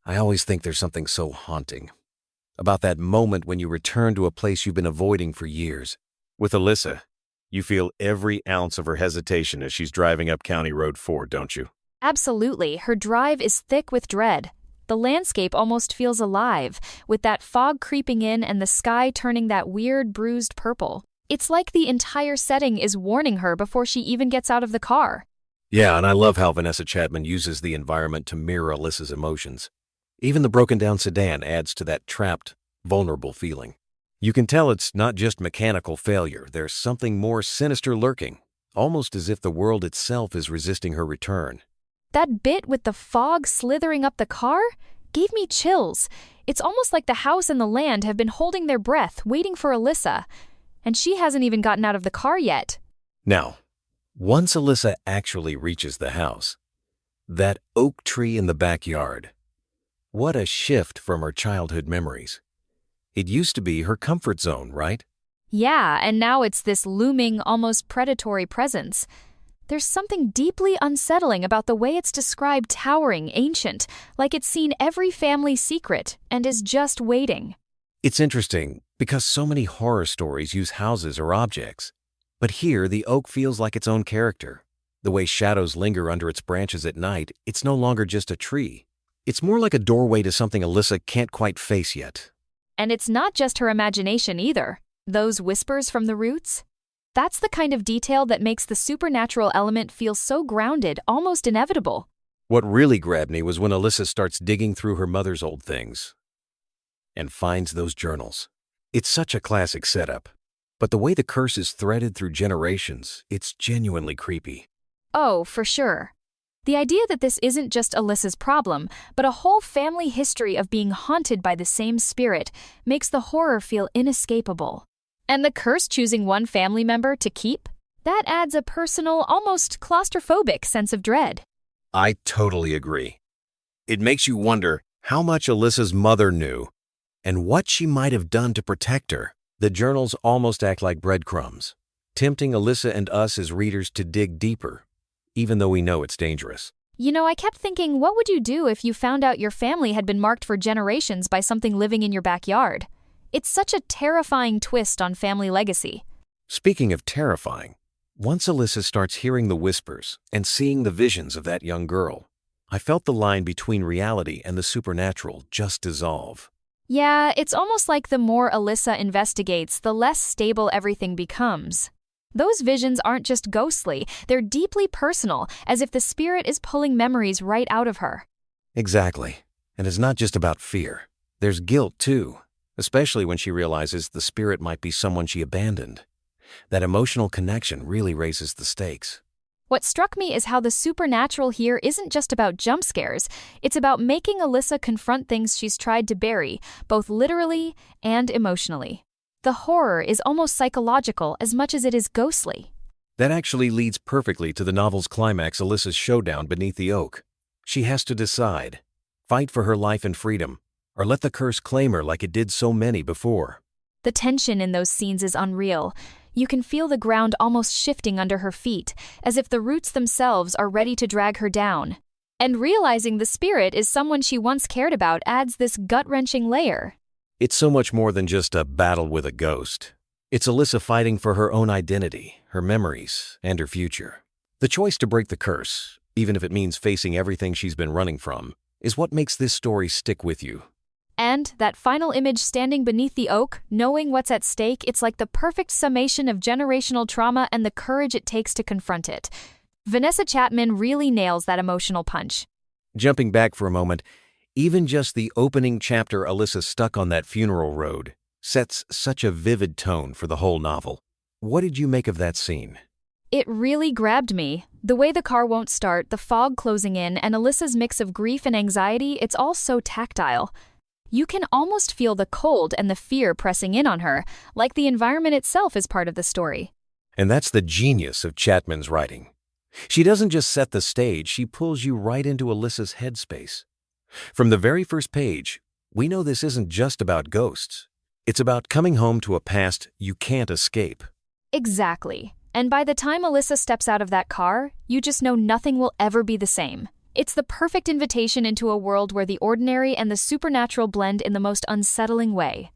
I always think there's something so haunting about that moment when you return to a place you've been avoiding for years. With Alyssa, you feel every ounce of her hesitation as she's driving up County Road 4, don't you? Absolutely, her drive is thick with dread. The landscape almost feels alive, with that fog creeping in and the sky turning that weird bruised purple. It's like the entire setting is warning her before she even gets out of the car. Yeah, and I love how Vanessa Chattman uses the environment to mirror Alyssa's emotions. Even the broken-down sedan adds to that trapped, vulnerable feeling. You can tell it's not just mechanical failure. There's something more sinister lurking, almost as if the world itself is resisting her return. That bit with the fog slithering up the car gave me chills. It's almost like the house and the land have been holding their breath, waiting for Alyssa, and she hasn't even gotten out of the car yet. Now, once Alyssa actually reaches the house, that oak tree in the backyard, what a shift from her childhood memories. It used to be her comfort zone, right? Yeah, and now it's this looming, almost predatory presence. There's something deeply unsettling about the way it's described, towering, ancient, like it's seen every family secret and is just waiting. It's interesting because so many horror stories use houses or objects. But here, the oak feels like its own character. The way shadows linger under its branches at night, it's no longer just a tree. It's more like a doorway to something Alyssa can't quite face yet. And it's not just her imagination either. Those whispers from the roots? That's the kind of detail that makes the supernatural element feel so grounded, almost inevitable. What really grabbed me was when Alyssa starts digging through her mother's old things and finds those journals. It's such a classic setup, but the way the curse is threaded through generations, it's genuinely creepy. Oh, for sure. The idea that this isn't just Alyssa's problem, but a whole family history of being haunted by the same spirit makes the horror feel inescapable. And the curse choosing one family member to keep? That adds a personal, almost claustrophobic sense of dread. I totally agree. It makes you wonder how much Alyssa's mother knew and what she might have done to protect her. The journals almost act like breadcrumbs, tempting Alyssa and us as readers to dig deeper, even though we know it's dangerous. You know, I kept thinking, what would you do if you found out your family had been marked for generations by something living in your backyard? It's such a terrifying twist on family legacy. Speaking of terrifying, once Alyssa starts hearing the whispers and seeing the visions of that young girl, I felt the line between reality and the supernatural just dissolve. Yeah, it's almost like the more Alyssa investigates, the less stable everything becomes. Those visions aren't just ghostly, they're deeply personal, as if the spirit is pulling memories right out of her. Exactly. And it's not just about fear. There's guilt, too, especially when she realizes the spirit might be someone she abandoned. That emotional connection really raises the stakes. What struck me is how the supernatural here isn't just about jump scares, it's about making Alyssa confront things she's tried to bury, both literally and emotionally. The horror is almost psychological as much as it is ghostly. That actually leads perfectly to the novel's climax, Alyssa's showdown beneath the oak. She has to decide, fight for her life and freedom, or let the curse claim her like it did so many before. The tension in those scenes is unreal. You can feel the ground almost shifting under her feet, as if the roots themselves are ready to drag her down. And realizing the spirit is someone she once cared about adds this gut-wrenching layer. It's so much more than just a battle with a ghost. It's Alyssa fighting for her own identity, her memories, and her future. The choice to break the curse, even if it means facing everything she's been running from, is what makes this story stick with you. And that final image standing beneath the oak, knowing what's at stake, it's like the perfect summation of generational trauma and the courage it takes to confront it. Vanessa Chattman really nails that emotional punch. Jumping back for a moment, even just the opening chapter Alyssa stuck on that funeral road sets such a vivid tone for the whole novel. What did you make of that scene? It really grabbed me. The way the car won't start, the fog closing in, and Alyssa's mix of grief and anxiety, it's all so tactile. You can almost feel the cold and the fear pressing in on her, like the environment itself is part of the story. And that's the genius of Chattman's writing. She doesn't just set the stage, she pulls you right into Alyssa's headspace. From the very first page, we know this isn't just about ghosts. It's about coming home to a past you can't escape. Exactly. And by the time Alyssa steps out of that car, you just know nothing will ever be the same. It's the perfect invitation into a world where the ordinary and the supernatural blend in the most unsettling way.